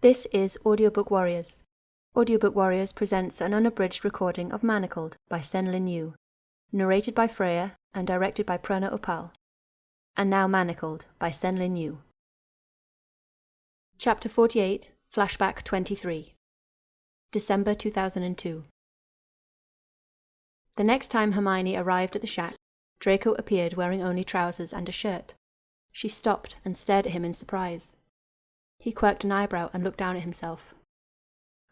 This is Audiobook Warriors. Audiobook Warriors presents an unabridged recording of Manacled by Senlin Yu, narrated by Freya and directed by Prerna Upal. And now Manacled by Senlin Yu. Chapter 48, Flashback 23. December 2002. The next time Hermione arrived at the shack, Draco appeared wearing only trousers and a shirt. She stopped and stared at him in surprise. He quirked an eyebrow and looked down at himself.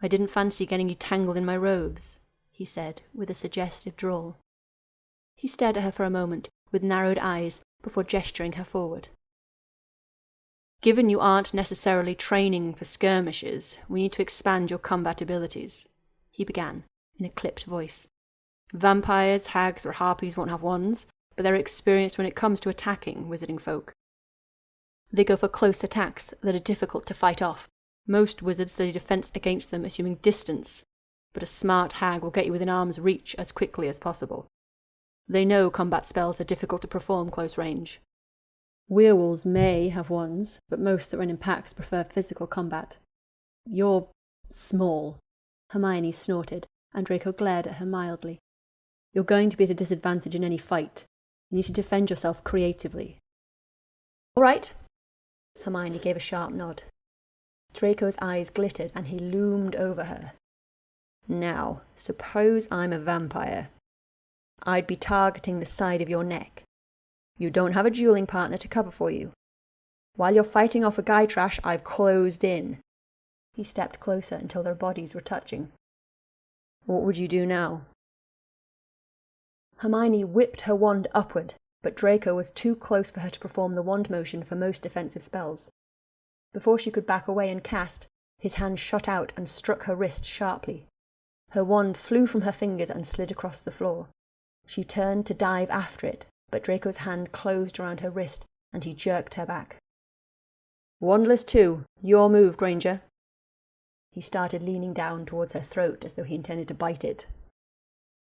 "I didn't fancy getting you tangled in my robes," he said, with a suggestive drawl. He stared at her for a moment, with narrowed eyes, before gesturing her forward. "Given you aren't necessarily training for skirmishes, we need to expand your combat abilities," he began, in a clipped voice. "Vampires, hags, or harpies won't have wands, but they're experienced when it comes to attacking wizarding folk. They go for close attacks that are difficult to fight off. Most wizards study defense against them, assuming distance, but a smart hag will get you within arm's reach as quickly as possible. They know combat spells are difficult to perform close range. Werewolves may have wands, but most that run in packs prefer physical combat. You're small," Hermione snorted, and Draco glared at her mildly. "You're going to be at a disadvantage in any fight. You need to defend yourself creatively." "All right." Hermione gave a sharp nod. Draco's eyes glittered and he loomed over her. "Now, suppose I'm a vampire. I'd be targeting the side of your neck. You don't have a dueling partner to cover for you. While you're fighting off a Gytrash, I've closed in." He stepped closer until their bodies were touching. "What would you do now?" Hermione whipped her wand upward, but Draco was too close for her to perform the wand motion for most defensive spells. Before she could back away and cast, his hand shot out and struck her wrist sharply. Her wand flew from her fingers and slid across the floor. She turned to dive after it, but Draco's hand closed around her wrist and he jerked her back. "Wandless 2, your move, Granger." He started leaning down towards her throat as though he intended to bite it.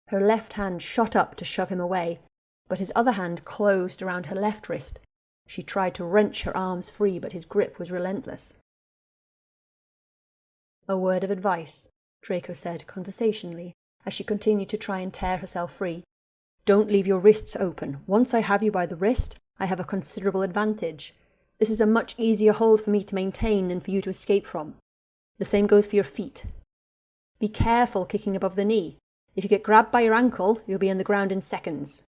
Her left hand shot up to shove him away, but his other hand closed around her left wrist. She tried to wrench her arms free, but his grip was relentless. "A word of advice," Draco said conversationally, as she continued to try and tear herself free. "Don't leave your wrists open. Once I have you by the wrist, I have a considerable advantage. This is a much easier hold for me to maintain than for you to escape from. The same goes for your feet. Be careful kicking above the knee. If you get grabbed by your ankle, you'll be on the ground in seconds.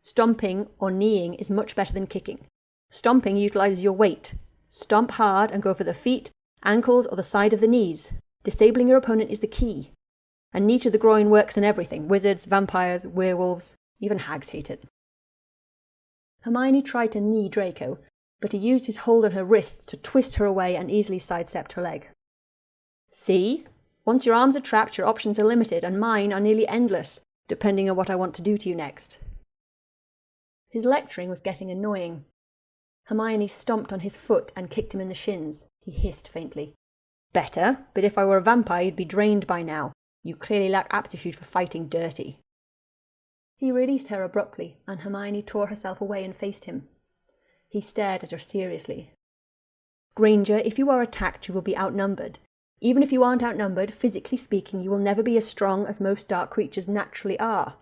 Stomping or kneeing is much better than kicking. Stomping utilizes your weight. Stomp hard and go for the feet, ankles, or the side of the knees. Disabling your opponent is the key. And knee to the groin works in everything. Wizards, vampires, werewolves, even hags hate it." Hermione tried to knee Draco, but he used his hold on her wrists to twist her away and easily sidestepped her leg. "See? Once your arms are trapped, your options are limited, and mine are nearly endless, depending on what I want to do to you next." His lecturing was getting annoying. Hermione stomped on his foot and kicked him in the shins. He hissed faintly. "Better, but if I were a vampire, you'd be drained by now. You clearly lack aptitude for fighting dirty." He released her abruptly, and Hermione tore herself away and faced him. He stared at her seriously. "Granger, if you are attacked, you will be outnumbered. Even if you aren't outnumbered, physically speaking, you will never be as strong as most dark creatures naturally are.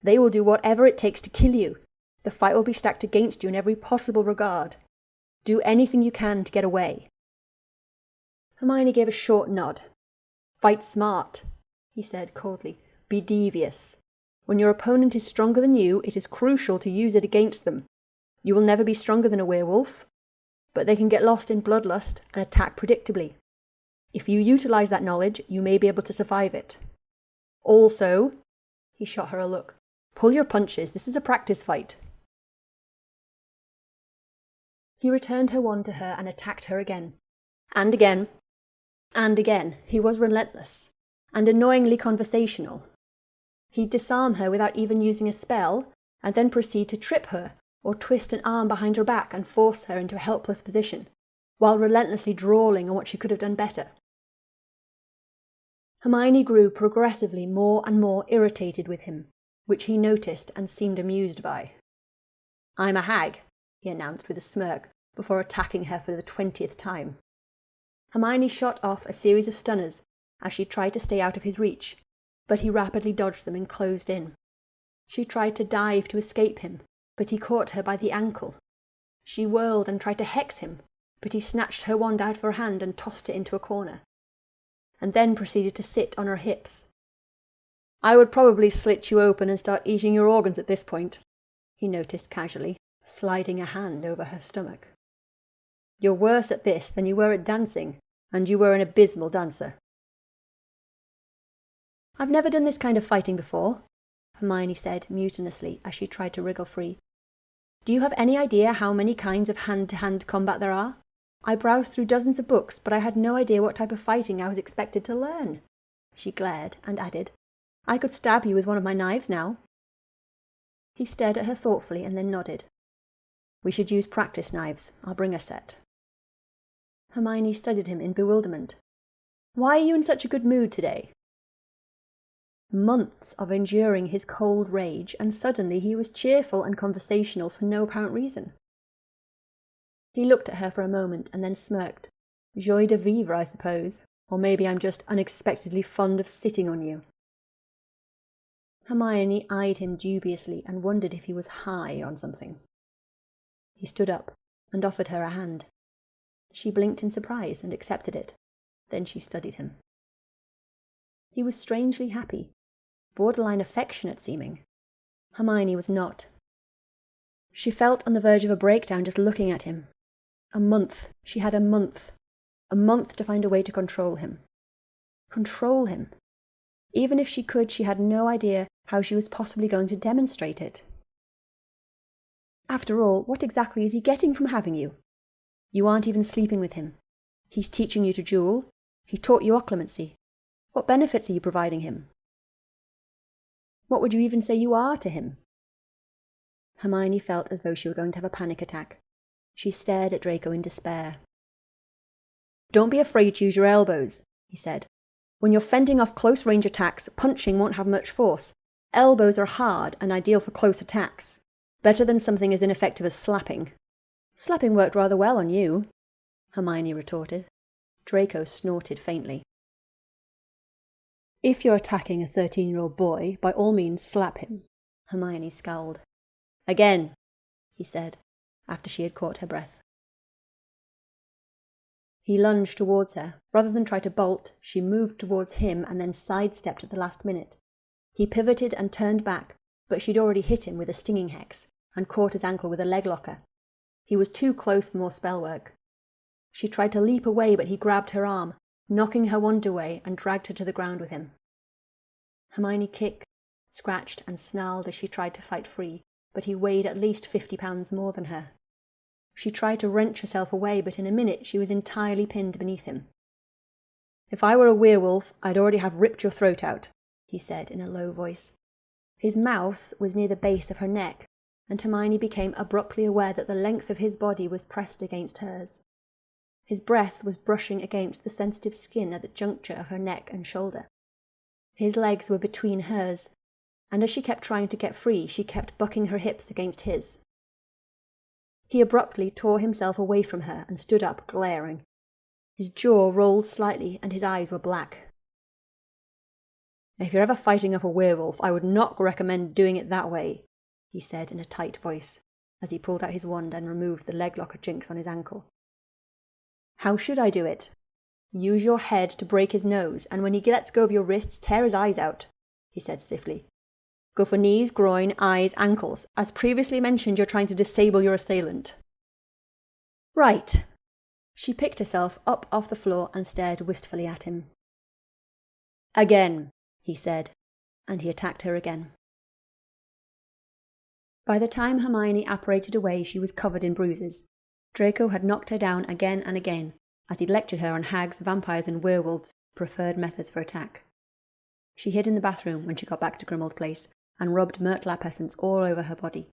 They will do whatever it takes to kill you. The fight will be stacked against you in every possible regard. Do anything you can to get away." Hermione gave a short nod. "Fight smart," he said coldly. "Be devious. When your opponent is stronger than you, it is crucial to use it against them. You will never be stronger than a werewolf, but they can get lost in bloodlust and attack predictably. If you utilize that knowledge, you may be able to survive it. Also," he shot her a look, "pull your punches. This is a practice fight." He returned her wand to her and attacked her again. And again. And again. He was relentless. And annoyingly conversational. He'd disarm her without even using a spell, and then proceed to trip her, or twist an arm behind her back and force her into a helpless position, while relentlessly drawling on what she could have done better. Hermione grew progressively more and more irritated with him, which he noticed and seemed amused by. I'm a hag, he announced with a smirk, before attacking her for the 20th time. Hermione shot off a series of stunners as she tried to stay out of his reach, but he rapidly dodged them and closed in. She tried to dive to escape him, but he caught her by the ankle. She whirled and tried to hex him, but he snatched her wand out of her hand and tossed it into a corner, and then proceeded to sit on her hips. I would probably slit you open and start eating your organs at this point, he noticed casually, sliding a hand over her stomach. You're worse at this than you were at dancing, and you were an abysmal dancer. I've never done this kind of fighting before, Hermione said mutinously as she tried to wriggle free. Do you have any idea how many kinds of hand-to-hand combat there are? I browsed through dozens of books, but I had no idea what type of fighting I was expected to learn. She glared and added, I could stab you with one of my knives now. He stared at her thoughtfully and then nodded. We should use practice knives. I'll bring a set. Hermione studied him in bewilderment. Why are you in such a good mood today? Months of enduring his cold rage, and suddenly he was cheerful and conversational for no apparent reason. He looked at her for a moment and then smirked. Joie de vivre, I suppose. Or maybe I'm just unexpectedly fond of sitting on you. Hermione eyed him dubiously and wondered if he was high on something. He stood up and offered her a hand. She blinked in surprise and accepted it. Then she studied him. He was strangely happy, borderline affectionate seeming. Hermione was not. She felt on the verge of a breakdown just looking at him. A month. She had a month. A month to find a way to control him. Control him. Even if she could, she had no idea how she was possibly going to demonstrate it. After all, what exactly is he getting from having you? You aren't even sleeping with him. He's teaching you to duel. He taught you occlumency. What benefits are you providing him? What would you even say you are to him? Hermione felt as though she were going to have a panic attack. She stared at Draco in despair. Don't be afraid to use your elbows, he said. When you're fending off close-range attacks, punching won't have much force. Elbows are hard and ideal for close attacks. Better than something as ineffective as slapping. Slapping worked rather well on you, Hermione retorted. Draco snorted faintly. If you're attacking a 13-year-old boy, by all means slap him, Hermione scowled. Again, he said, after she had caught her breath. He lunged towards her. Rather than try to bolt, she moved towards him and then sidestepped at the last minute. He pivoted and turned back, but she'd already hit him with a stinging hex and caught his ankle with a leg locker. He was too close for more spell work. She tried to leap away, but he grabbed her arm, knocking her wand away and dragged her to the ground with him. Hermione kicked, scratched and snarled as she tried to fight free, but he weighed at least 50 pounds more than her. She tried to wrench herself away, but in a minute she was entirely pinned beneath him. If I were a werewolf, I'd already have ripped your throat out, he said in a low voice. His mouth was near the base of her neck, and Hermione became abruptly aware that the length of his body was pressed against hers. His breath was brushing against the sensitive skin at the juncture of her neck and shoulder. His legs were between hers, and as she kept trying to get free, she kept bucking her hips against his. He abruptly tore himself away from her and stood up, glaring. His jaw rolled slightly and his eyes were black. If you're ever fighting off a werewolf, I would not recommend doing it that way, he said in a tight voice, as he pulled out his wand and removed the leg locker jinx on his ankle. How should I do it? Use your head to break his nose, and when he lets go of your wrists, tear his eyes out, he said stiffly. Go for knees, groin, eyes, ankles. As previously mentioned, you're trying to disable your assailant. Right. She picked herself up off the floor and stared wistfully at him. Again, he said, and he attacked her again. By the time Hermione apparated away, she was covered in bruises. Draco had knocked her down again and again, as he'd lectured her on hags, vampires and werewolves' preferred methods for attack. She hid in the bathroom when she got back to Grimmauld Place, and rubbed Murtlap essence all over her body.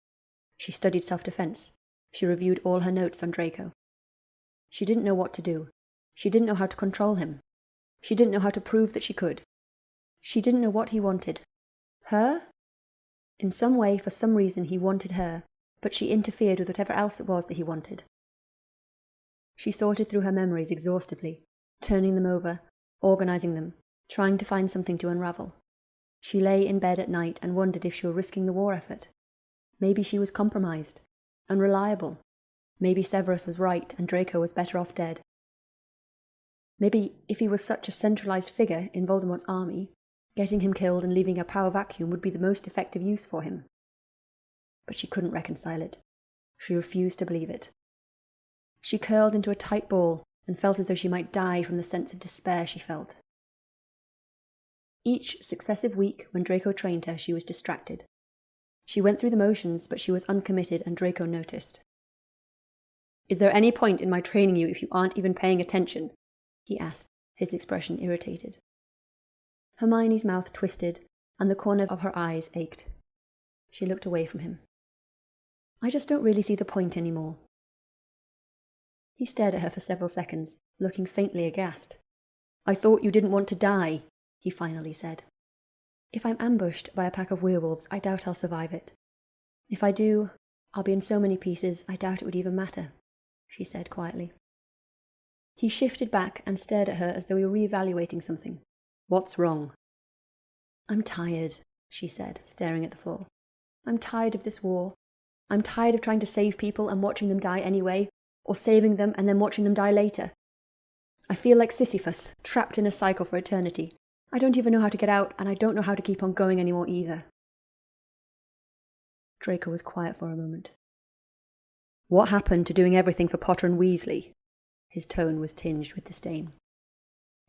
She studied self-defense. She reviewed all her notes on Draco. She didn't know what to do. She didn't know how to control him. She didn't know how to prove that she could. She didn't know what he wanted. Her? In some way, for some reason, he wanted her, but she interfered with whatever else it was that he wanted. She sorted through her memories exhaustively, turning them over, organising them, trying to find something to unravel. She lay in bed at night and wondered if she were risking the war effort. Maybe she was compromised, unreliable. Maybe Severus was right and Draco was better off dead. Maybe if he was such a centralised figure in Voldemort's army, getting him killed and leaving a power vacuum would be the most effective use for him. But she couldn't reconcile it. She refused to believe it. She curled into a tight ball and felt as though she might die from the sense of despair she felt. Each successive week when Draco trained her, she was distracted. She went through the motions, but she was uncommitted and Draco noticed. "Is there any point in my training you if you aren't even paying attention?" he asked, his expression irritated. Hermione's mouth twisted and the corner of her eyes ached. She looked away from him. "I just don't really see the point anymore." He stared at her for several seconds, looking faintly aghast. "I thought you didn't want to die," he finally said. "If I'm ambushed by a pack of werewolves, I doubt I'll survive it. If I do, I'll be in so many pieces I doubt it would even matter," she said quietly. He shifted back and stared at her as though he were reevaluating something. "What's wrong?" "I'm tired," she said, staring at the floor. "I'm tired of this war. I'm tired of trying to save people and watching them die anyway, or saving them and then watching them die later. I feel like Sisyphus, trapped in a cycle for eternity. I don't even know how to get out, and I don't know how to keep on going anymore either." Draco was quiet for a moment. "What happened to doing everything for Potter and Weasley?" His tone was tinged with disdain.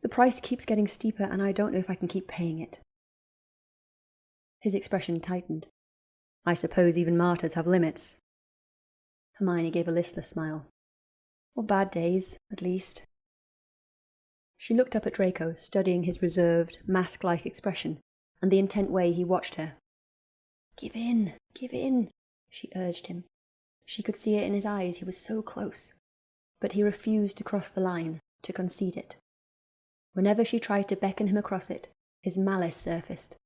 "The price keeps getting steeper, and I don't know if I can keep paying it." His expression tightened. "I suppose even martyrs have limits." Hermione gave a listless smile. "Or bad days, at least." She looked up at Draco, studying his reserved, mask-like expression and the intent way he watched her. Give in, she urged him. She could see it in his eyes, he was so close. But he refused to cross the line, to concede it. Whenever she tried to beckon him across it, his malice surfaced.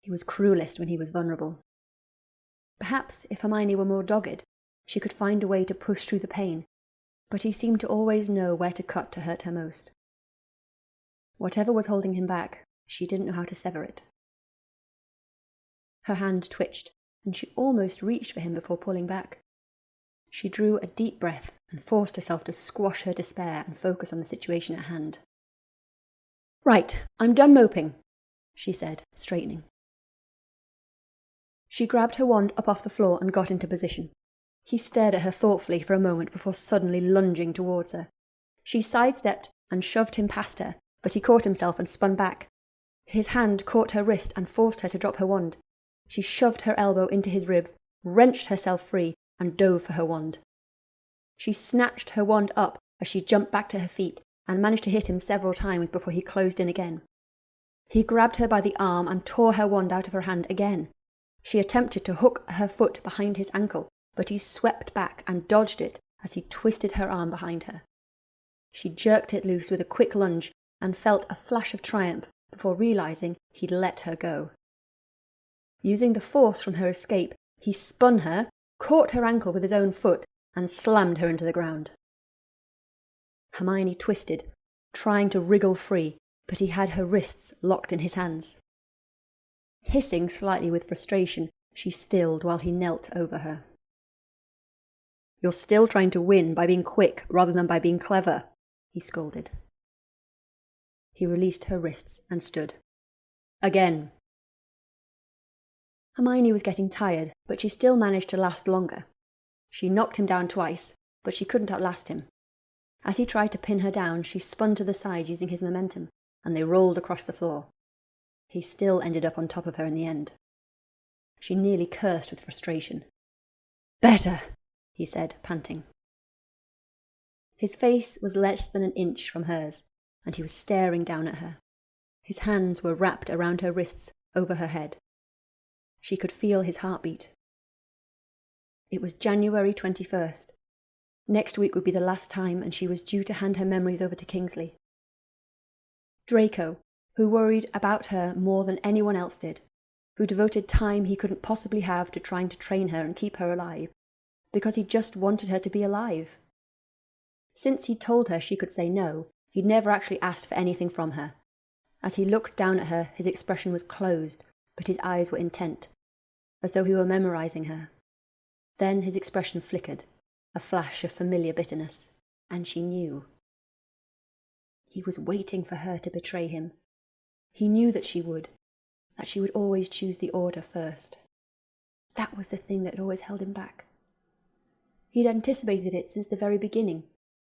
He was cruelest when he was vulnerable. Perhaps if Hermione were more dogged, she could find a way to push through the pain, but he seemed to always know where to cut to hurt her most. Whatever was holding him back, she didn't know how to sever it. Her hand twitched, and she almost reached for him before pulling back. She drew a deep breath and forced herself to squash her despair and focus on the situation at hand. "Right, I'm done moping," she said, straightening. She grabbed her wand up off the floor and got into position. He stared at her thoughtfully for a moment before suddenly lunging towards her. She sidestepped and shoved him past her, but he caught himself and spun back. His hand caught her wrist and forced her to drop her wand. She shoved her elbow into his ribs, wrenched herself free, and dove for her wand. She snatched her wand up as she jumped back to her feet and managed to hit him several times before he closed in again. He grabbed her by the arm and tore her wand out of her hand again. She attempted to hook her foot behind his ankle, but he swept back and dodged it as he twisted her arm behind her. She jerked it loose with a quick lunge and felt a flash of triumph before realising he'd let her go. Using the force from her escape, he spun her, caught her ankle with his own foot, and slammed her into the ground. Hermione twisted, trying to wriggle free, but he had her wrists locked in his hands. Hissing slightly with frustration, she stilled while he knelt over her. "You're still trying to win by being quick rather than by being clever," he scolded. He released her wrists and stood. "Again." Hermione was getting tired, but she still managed to last longer. She knocked him down twice, but she couldn't outlast him. As he tried to pin her down, she spun to the side using his momentum, and they rolled across the floor. He still ended up on top of her in the end. She nearly cursed with frustration. "Better," he said, panting. His face was less than an inch from hers, and he was staring down at her. His hands were wrapped around her wrists, over her head. She could feel his heartbeat. It was January 21st. Next week would be the last time, and she was due to hand her memories over to Kingsley. Draco, who worried about her more than anyone else did, who devoted time he couldn't possibly have to trying to train her and keep her alive, because he just wanted her to be alive. Since he'd told her she could say no, he'd never actually asked for anything from her. As he looked down at her, his expression was closed, but his eyes were intent, as though he were memorizing her. Then his expression flickered, a flash of familiar bitterness, and she knew. He was waiting for her to betray him. He knew that she would always choose the order first. That was the thing that had always held him back. He'd anticipated it since the very beginning,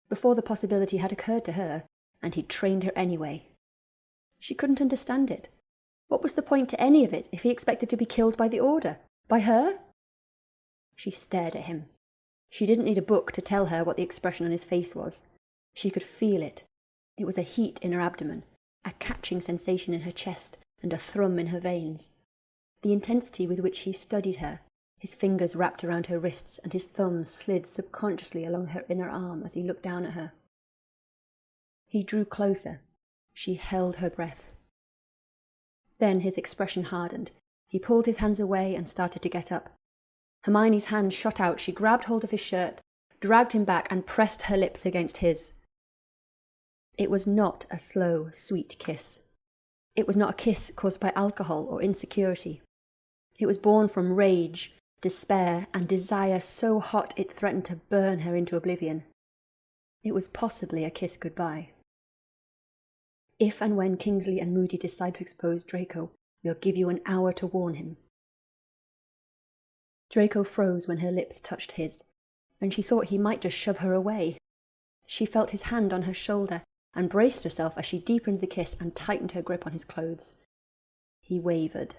before the possibility had occurred to her, and he'd trained her anyway. She couldn't understand it. What was the point to any of it if he expected to be killed by the order? By her? She stared at him. She didn't need a book to tell her what the expression on his face was. She could feel it. It was a heat in her abdomen, a catching sensation in her chest, and a thrum in her veins. The intensity with which he studied her, his fingers wrapped around her wrists and his thumbs slid subconsciously along her inner arm as he looked down at her. He drew closer. She held her breath. Then his expression hardened. He pulled his hands away and started to get up. Hermione's hand shot out. She grabbed hold of his shirt, dragged him back, and pressed her lips against his. It was not a slow, sweet kiss. It was not a kiss caused by alcohol or insecurity. It was born from rage, despair, and desire so hot it threatened to burn her into oblivion. It was possibly a kiss goodbye. If and when Kingsley and Moody decide to expose Draco, we'll give you an hour to warn him. Draco froze when her lips touched his, and she thought he might just shove her away. She felt his hand on her shoulder and braced herself as she deepened the kiss and tightened her grip on his clothes. He wavered.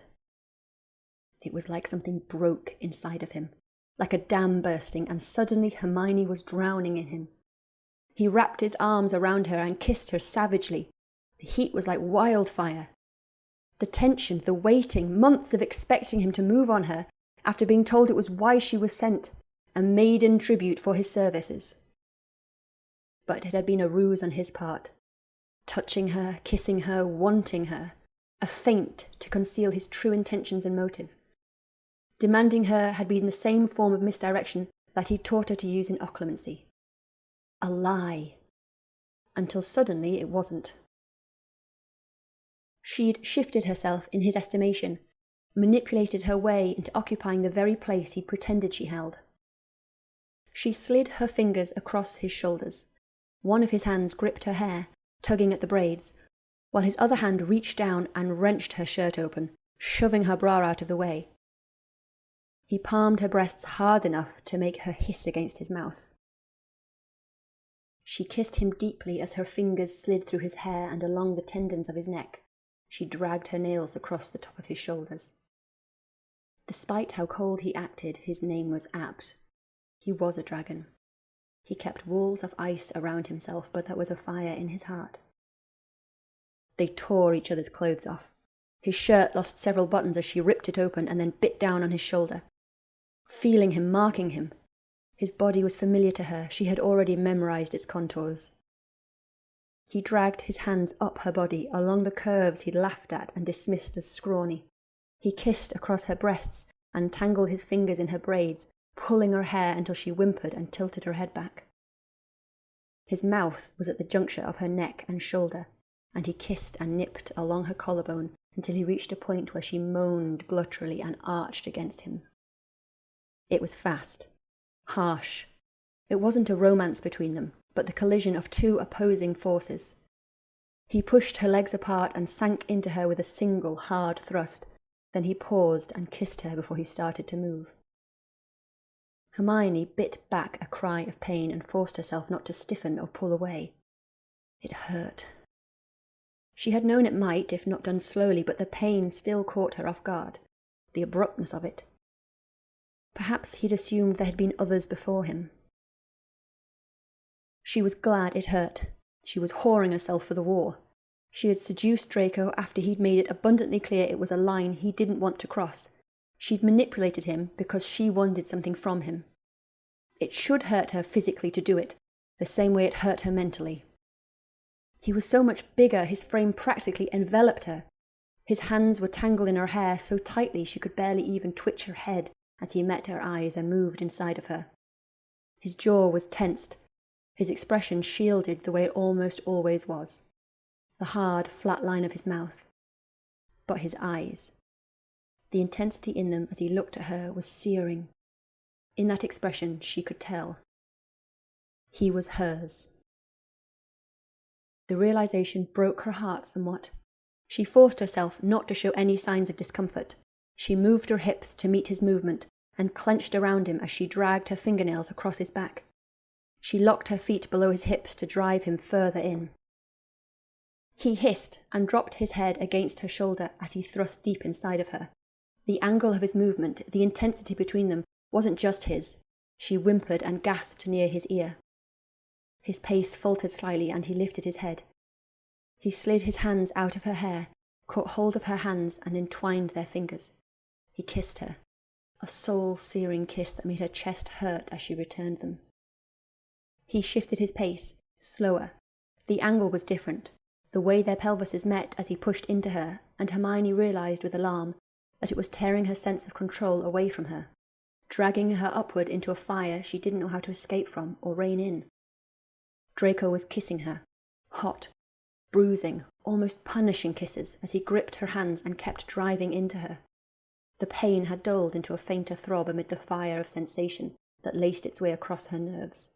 It was like something broke inside of him, like a dam bursting, and suddenly Hermione was drowning in him. He wrapped his arms around her and kissed her savagely. The heat was like wildfire. The tension, the waiting, months of expecting him to move on her after being told it was why she was sent, a maiden tribute for his services. But it had been a ruse on his part. Touching her, kissing her, wanting her. A feint to conceal his true intentions and motive. Demanding her had been the same form of misdirection that he'd taught her to use in occlumency. A lie. Until suddenly it wasn't. She'd shifted herself in his estimation, manipulated her way into occupying the very place he'd pretended she held. She slid her fingers across his shoulders. One of his hands gripped her hair, tugging at the braids, while his other hand reached down and wrenched her shirt open, shoving her bra out of the way. He palmed her breasts hard enough to make her hiss against his mouth. She kissed him deeply as her fingers slid through his hair and along the tendons of his neck. She dragged her nails across the top of his shoulders. Despite how cold he acted, his name was apt. He was a dragon. He kept walls of ice around himself, but there was a fire in his heart. They tore each other's clothes off. His shirt lost several buttons as she ripped it open and then bit down on his shoulder. Feeling him, marking him. His body was familiar to her. She had already memorized its contours. He dragged his hands up her body, along the curves he'd laughed at and dismissed as scrawny. He kissed across her breasts and tangled his fingers in her braids, pulling her hair until she whimpered and tilted her head back. His mouth was at the juncture of her neck and shoulder, and he kissed and nipped along her collarbone until he reached a point where she moaned glutturally and arched against him. It was fast, harsh. It wasn't a romance between them, but the collision of two opposing forces. He pushed her legs apart and sank into her with a single hard thrust. Then he paused and kissed her before he started to move. Hermione bit back a cry of pain and forced herself not to stiffen or pull away. It hurt. She had known it might, if not done slowly, but the pain still caught her off guard, the abruptness of it. Perhaps he'd assumed there had been others before him. She was glad it hurt. She was whoring herself for the war. She had seduced Draco after he'd made it abundantly clear it was a line he didn't want to cross. She'd manipulated him because she wanted something from him. It should hurt her physically to do it, the same way it hurt her mentally. He was so much bigger, his frame practically enveloped her. His hands were tangled in her hair so tightly she could barely even twitch her head as he met her eyes and moved inside of her. His jaw was tensed, his expression shielded the way it almost always was, the hard, flat line of his mouth. But his eyes, the intensity in them as he looked at her was searing. In that expression she could tell. He was hers. The realization broke her heart somewhat. She forced herself not to show any signs of discomfort. She moved her hips to meet his movement and clenched around him as she dragged her fingernails across his back. She locked her feet below his hips to drive him further in. He hissed and dropped his head against her shoulder as he thrust deep inside of her. The angle of his movement, the intensity between them, wasn't just his. She whimpered and gasped near his ear. His pace faltered slightly and he lifted his head. He slid his hands out of her hair, caught hold of her hands and entwined their fingers. He kissed her, a soul-searing kiss that made her chest hurt as she returned them. He shifted his pace, slower. The angle was different, the way their pelvises met as he pushed into her, and Hermione realised with alarm that it was tearing her sense of control away from her, dragging her upward into a fire she didn't know how to escape from or rein in. Draco was kissing her, hot, bruising, almost punishing kisses as he gripped her hands and kept driving into her. The pain had dulled into a fainter throb amid the fire of sensation that laced its way across her nerves.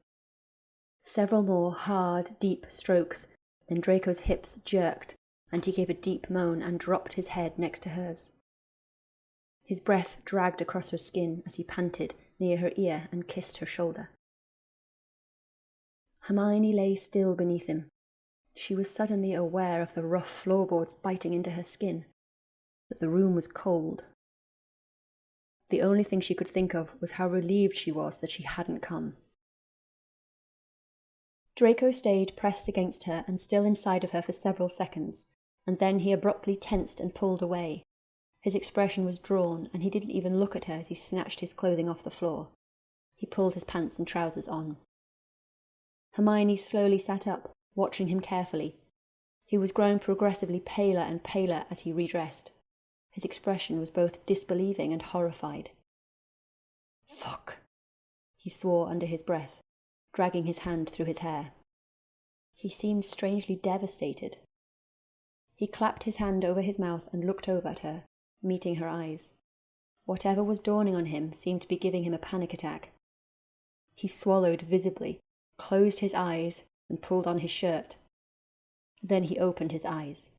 Several more hard, deep strokes, then Draco's hips jerked, and he gave a deep moan and dropped his head next to hers. His breath dragged across her skin as he panted near her ear and kissed her shoulder. Hermione lay still beneath him. She was suddenly aware of the rough floorboards biting into her skin, that the room was cold. The only thing she could think of was how relieved she was that she hadn't come. Draco stayed pressed against her and still inside of her for several seconds, and then he abruptly tensed and pulled away. His expression was drawn, and he didn't even look at her as he snatched his clothing off the floor. He pulled his pants and trousers on. Hermione slowly sat up, watching him carefully. He was growing progressively paler and paler as he redressed. His expression was both disbelieving and horrified. "Fuck," he swore under his breath, dragging his hand through his hair. He seemed strangely devastated. He clapped his hand over his mouth and looked over at her, meeting her eyes. Whatever was dawning on him seemed to be giving him a panic attack. He swallowed visibly, closed his eyes, and pulled on his shirt. Then he opened his eyes.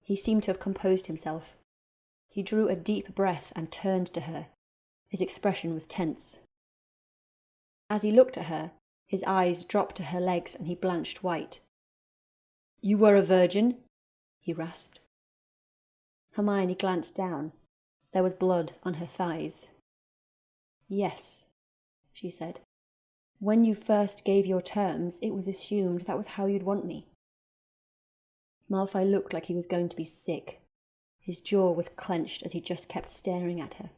He seemed to have composed himself. He drew a deep breath and turned to her. His expression was tense. As he looked at her, his eyes dropped to her legs and he blanched white. "You were a virgin?" he rasped. Hermione glanced down. There was blood on her thighs. "Yes," she said. "When you first gave your terms, it was assumed that was how you'd want me." Malfoy looked like he was going to be sick. His jaw was clenched as he just kept staring at her.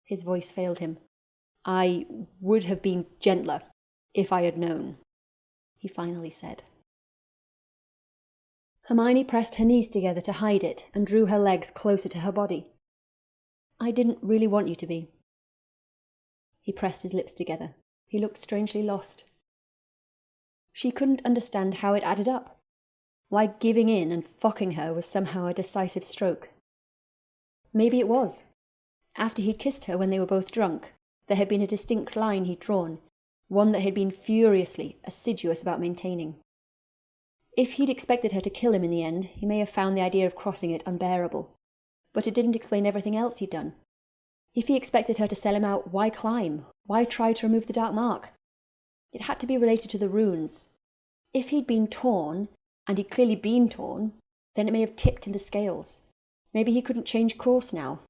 His voice failed him. "I would have been gentler, if I had known," he finally said. Hermione pressed her knees together to hide it and drew her legs closer to her body. "I didn't really want you to be." He pressed his lips together. He looked strangely lost. She couldn't understand how it added up. Why giving in and fucking her was somehow a decisive stroke. Maybe it was. After he'd kissed her when they were both drunk, there had been a distinct line he'd drawn, one that he'd been furiously assiduous about maintaining. If he'd expected her to kill him in the end, he may have found the idea of crossing it unbearable. But it didn't explain everything else he'd done. If he expected her to sell him out, why climb? Why try to remove the dark mark? It had to be related to the runes. If he'd been torn, and he'd clearly been torn, then it may have tipped in the scales. Maybe he couldn't change course now.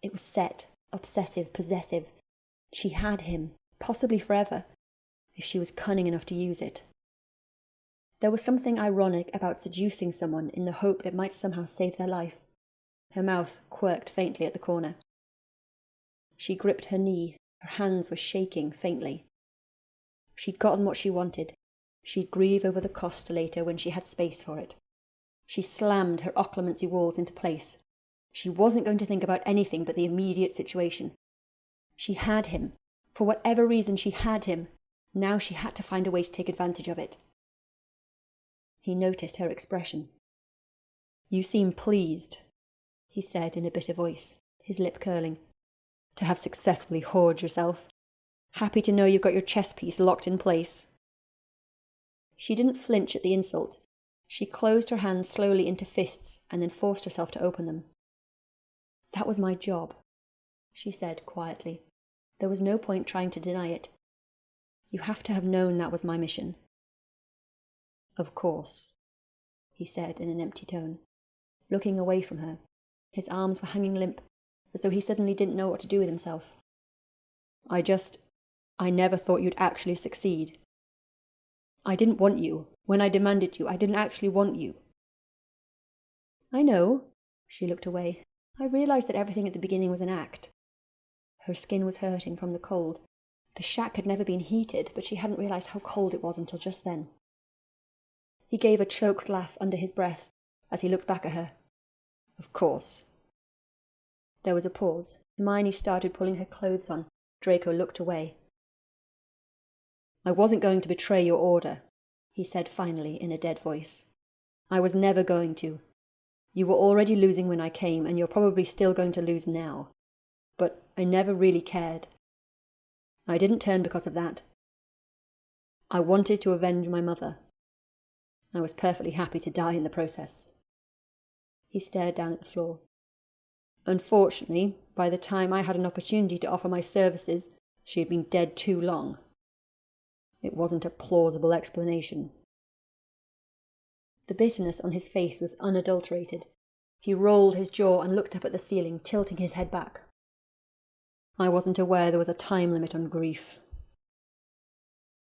It was set, obsessive, possessive. She had him, possibly forever, if she was cunning enough to use it. There was something ironic about seducing someone in the hope it might somehow save their life. Her mouth quirked faintly at the corner. She gripped her knee. Her hands were shaking faintly. She'd gotten what she wanted. She'd grieve over the cost later when she had space for it. She slammed her occlumency walls into place. She wasn't going to think about anything but the immediate situation. She had him. For whatever reason, she had him. Now she had to find a way to take advantage of it. He noticed her expression. "You seem pleased," he said in a bitter voice, his lip curling, "to have successfully whored yourself. Happy to know you've got your chess piece locked in place." She didn't flinch at the insult. She closed her hands slowly into fists and then forced herself to open them. "That was my job," she said quietly. There was no point trying to deny it. "You have to have known that was my mission." "Of course," he said in an empty tone, looking away from her. His arms were hanging limp, as though he suddenly didn't know what to do with himself. I never thought you'd actually succeed. I didn't want you. When I demanded you, I didn't actually want you." "I know." She looked away. "I realized that everything at the beginning was an act." Her skin was hurting from the cold. The shack had never been heated, but she hadn't realized how cold it was until just then. He gave a choked laugh under his breath as he looked back at her. "Of course." There was a pause. Hermione started pulling her clothes on. Draco looked away. "I wasn't going to betray your order," he said finally in a dead voice. "I was never going to. You were already losing when I came, and you're probably still going to lose now. But I never really cared. I didn't turn because of that. I wanted to avenge my mother. I was perfectly happy to die in the process." He stared down at the floor. "Unfortunately, by the time I had an opportunity to offer my services, she had been dead too long. It wasn't a plausible explanation." The bitterness on his face was unadulterated. He rolled his jaw and looked up at the ceiling, tilting his head back. "I wasn't aware there was a time limit on grief."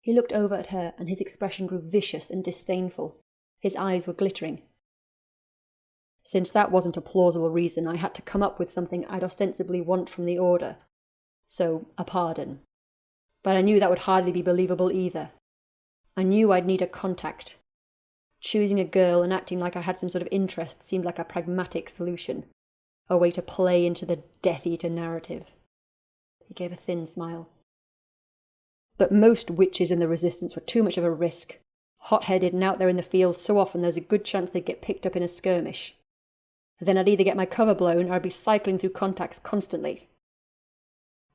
He looked over at her, and his expression grew vicious and disdainful. His eyes were glittering. "Since that wasn't a plausible reason, I had to come up with something I'd ostensibly want from the Order. So, a pardon. But I knew that would hardly be believable either. I knew I'd need a contact. Choosing a girl and acting like I had some sort of interest seemed like a pragmatic solution, a way to play into the Death Eater narrative." He gave a thin smile. "But most witches in the Resistance were too much of a risk. Hot-headed and out there in the field so often there's a good chance they'd get picked up in a skirmish. Then I'd either get my cover blown or I'd be cycling through contacts constantly."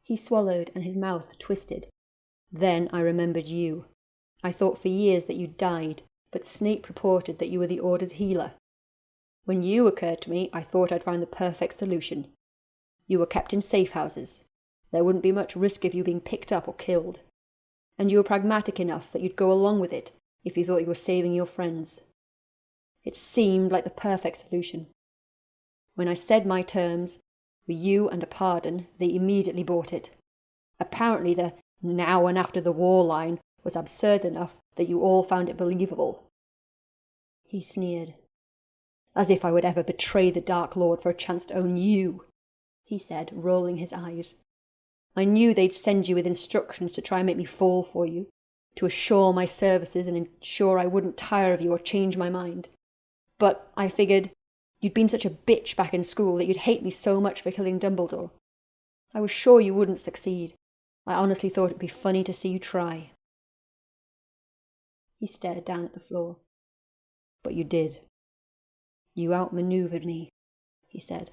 He swallowed and his mouth twisted. "Then I remembered you. I thought for years that you died, but Snape reported that you were the Order's healer. When you occurred to me, I thought I'd found the perfect solution. You were kept in safe houses. There wouldn't be much risk of you being picked up or killed. And you were pragmatic enough that you'd go along with it if you thought you were saving your friends. It seemed like the perfect solution. When I said my terms, with you and a pardon, they immediately bought it. Apparently the now and after the war line was absurd enough that you all found it believable." He sneered. "As if I would ever betray the Dark Lord for a chance to own you," he said, rolling his eyes. "I knew they'd send you with instructions to try and make me fall for you, to assure my services and ensure I wouldn't tire of you or change my mind. But I figured you'd been such a bitch back in school that you'd hate me so much for killing Dumbledore. I was sure you wouldn't succeed. I honestly thought it'd be funny to see you try." He stared down at the floor. "But you did. You outmaneuvered me," he said.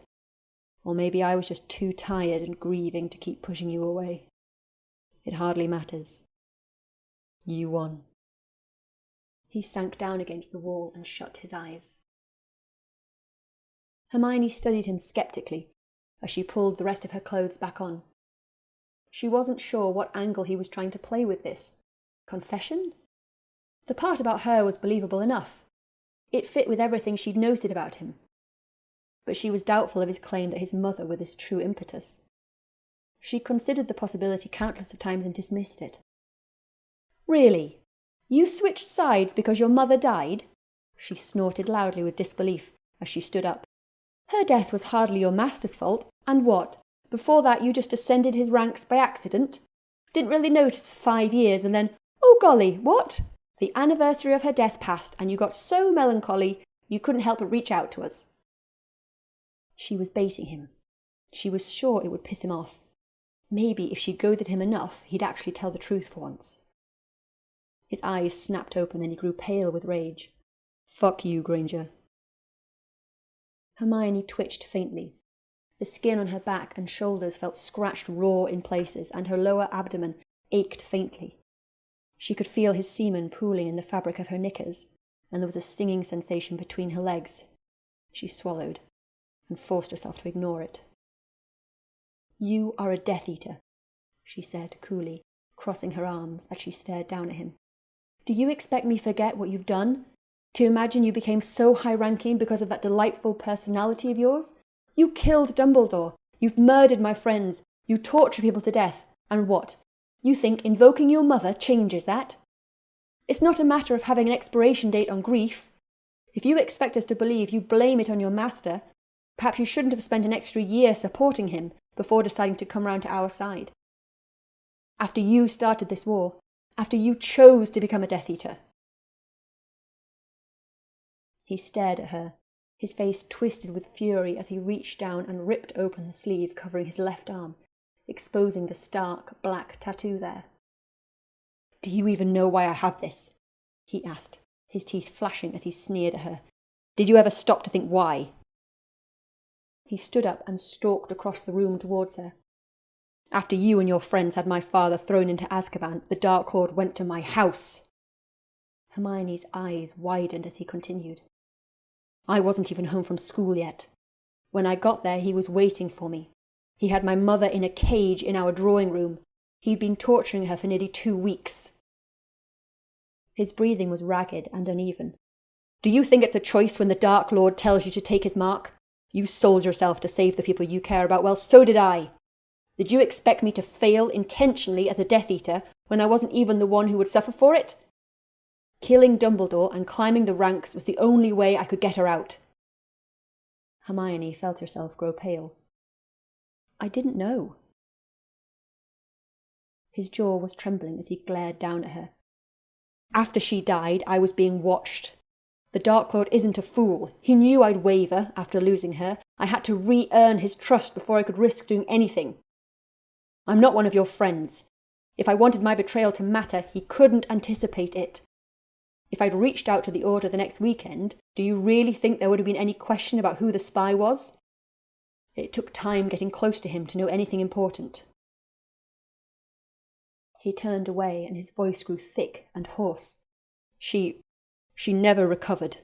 "Or maybe I was just too tired and grieving to keep pushing you away. It hardly matters. You won." He sank down against the wall and shut his eyes. Hermione studied him skeptically as she pulled the rest of her clothes back on. She wasn't sure what angle he was trying to play with this. Confession? The part about her was believable enough. It fit with everything she'd noted about him. But she was doubtful of his claim that his mother was his true impetus. She considered the possibility countless of times and dismissed it. "Really? You switched sides because your mother died?" She snorted loudly with disbelief as she stood up. "Her death was hardly your master's fault, and what? Before that you just ascended his ranks by accident? Didn't really notice for 5 years, and then, oh golly, what? The anniversary of her death passed, and you got so melancholy You couldn't help but reach out to us." She was baiting him. She was sure it would piss him off. Maybe if she goaded him enough, he'd actually tell the truth for once. His eyes snapped open and he grew pale with rage. "Fuck you, Granger." Hermione twitched faintly. The skin on her back and shoulders felt scratched raw in places, and her lower abdomen ached faintly. She could feel his semen pooling in the fabric of her knickers, and there was a stinging sensation between her legs. She swallowed, and forced herself to ignore it. "You are a Death Eater," she said coolly, crossing her arms as she stared down at him. "Do you expect me to forget what you've done? To imagine you became so high-ranking because of that delightful personality of yours? You killed Dumbledore. You've murdered my friends. You torture people to death. And what? You think invoking your mother changes that? It's not a matter of having an expiration date on grief. If you expect us to believe you blame it on your master, perhaps you shouldn't have spent an extra year supporting him before deciding to come round to our side. After you started this war, after you chose to become a Death Eater." He stared at her, his face twisted with fury as he reached down and ripped open the sleeve covering his left arm, exposing the stark black tattoo there. "Do you even know why I have this?" he asked, his teeth flashing as he sneered at her. "Did you ever stop to think why?" He stood up and stalked across the room towards her. "After you and your friends had my father thrown into Azkaban, the Dark Lord went to my house." Hermione's eyes widened as he continued. "I wasn't even home from school yet. When I got there, he was waiting for me. He had my mother in a cage in our drawing room. He'd been torturing her for nearly 2 weeks. His breathing was ragged and uneven. "Do you think it's a choice when the Dark Lord tells you to take his mark? You sold yourself to save the people you care about. Well, so did I. Did you expect me to fail intentionally as a Death Eater when I wasn't even the one who would suffer for it? Killing Dumbledore and climbing the ranks was the only way I could get her out." Hermione felt herself grow pale. "I didn't know." His jaw was trembling as he glared down at her. "After she died, I was being watched. The Dark Lord isn't a fool. He knew I'd waver after losing her. I had to re-earn his trust before I could risk doing anything. I'm not one of your friends. If I wanted my betrayal to matter, he couldn't anticipate it. If I'd reached out to the Order the next weekend, do you really think there would have been any question about who the spy was? It took time getting close to him to know anything important." He turned away and his voice grew thick and hoarse. She never recovered.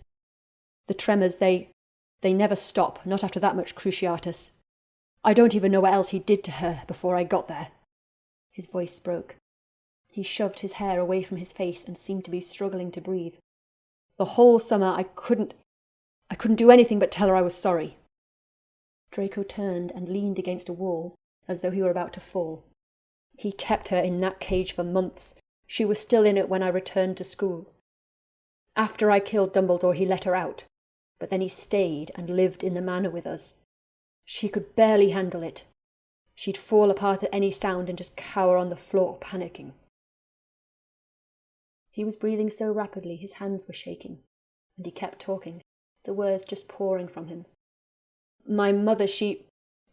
The tremors, they never stop, not after that much Cruciatus. I don't even know what else he did to her before I got there." His voice broke. He shoved his hair away from his face and seemed to be struggling to breathe. "The whole summer I couldn't do anything but tell her I was sorry." Draco turned and leaned against a wall, as though he were about to fall. "He kept her in that cage for months. She was still in it when I returned to school. After I killed Dumbledore, he let her out, but then he stayed and lived in the manor with us. She could barely handle it. She'd fall apart at any sound and just cower on the floor, panicking." He was breathing so rapidly his hands were shaking, and he kept talking, the words just pouring from him. "My mother, she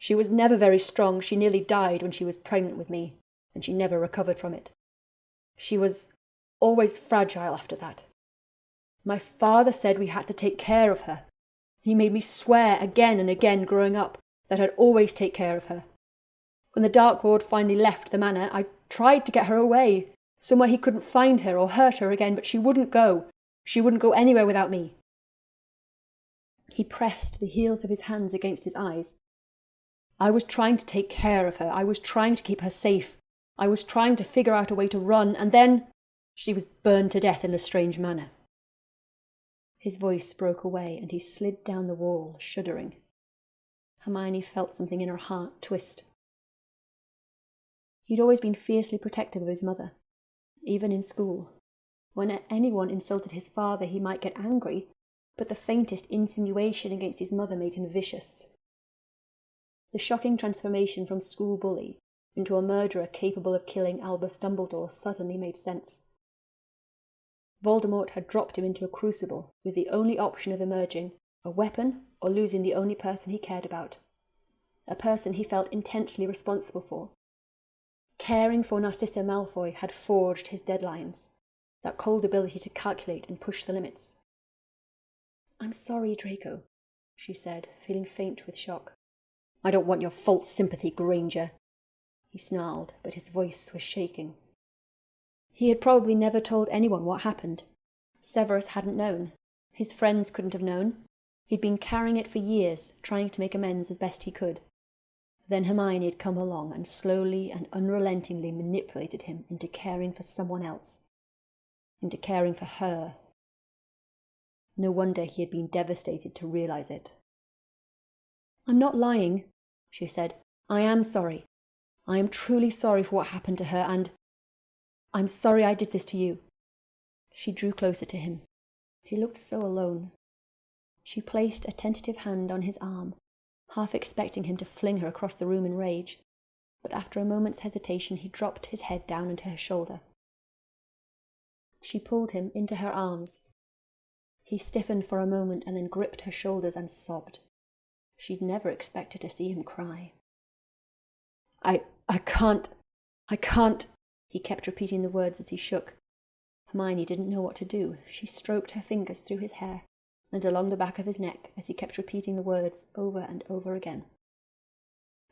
was never very strong. She nearly died when she was pregnant with me, and she never recovered from it. She was always fragile after that. My father said we had to take care of her. He made me swear again and again growing up that I'd always take care of her. When the Dark Lord finally left the manor, I tried to get her away, somewhere he couldn't find her or hurt her again, but she wouldn't go. She wouldn't go anywhere without me." He pressed the heels of his hands against his eyes. "I was trying to take care of her. I was trying to keep her safe. I was trying to figure out a way to run, and then she was burned to death in Lestrange Manor." His voice broke away and he slid down the wall, shuddering. Hermione felt something in her heart twist. He'd always been fiercely protective of his mother, even in school. When anyone insulted his father, he might get angry, but the faintest insinuation against his mother made him vicious. The shocking transformation from school bully into a murderer capable of killing Albus Dumbledore suddenly made sense. Voldemort had dropped him into a crucible with the only option of emerging, a weapon or losing the only person he cared about. A person he felt intensely responsible for. Caring for Narcissa Malfoy had forged his deadlines, that cold ability to calculate and push the limits. "I'm sorry, Draco," she said, feeling faint with shock. "I don't want your false sympathy, Granger," he snarled, but his voice was shaking. He had probably never told anyone what happened. Severus hadn't known. His friends couldn't have known. He'd been carrying it for years, trying to make amends as best he could. Then Hermione had come along and slowly and unrelentingly manipulated him into caring for someone else. Into caring for her. No wonder he had been devastated to realize it. "I'm not lying," she said. "I am sorry. I am truly sorry for what happened to her, and I'm sorry I did this to you." She drew closer to him. He looked so alone. She placed a tentative hand on his arm, half expecting him to fling her across the room in rage, but after a moment's hesitation he dropped his head down into her shoulder. She pulled him into her arms. He stiffened for a moment and then gripped her shoulders and sobbed. She'd never expected to see him cry. I can't, he kept repeating the words as he shook. Hermione didn't know what to do. She stroked her fingers through his hair and along the back of his neck as he kept repeating the words over and over again.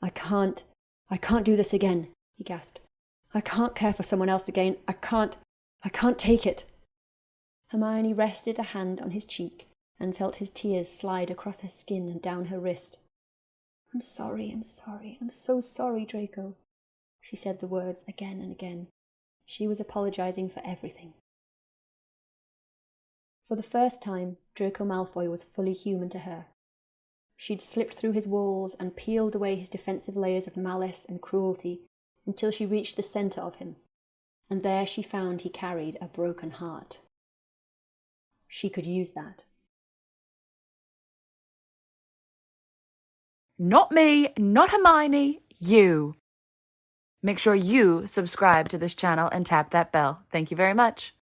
I can't do this again, he gasped. I can't care for someone else again. I can't take it. Hermione rested a hand on his cheek and felt his tears slide across her skin and down her wrist. I'm so sorry, Draco. She said the words again and again. She was apologizing for everything. For the first time, Draco Malfoy was fully human to her. She'd slipped through his walls and peeled away his defensive layers of malice and cruelty until she reached the centre of him, and there she found he carried a broken heart. She could use that. Not me, not Hermione, you. Make sure you subscribe to this channel and tap that bell. Thank you very much.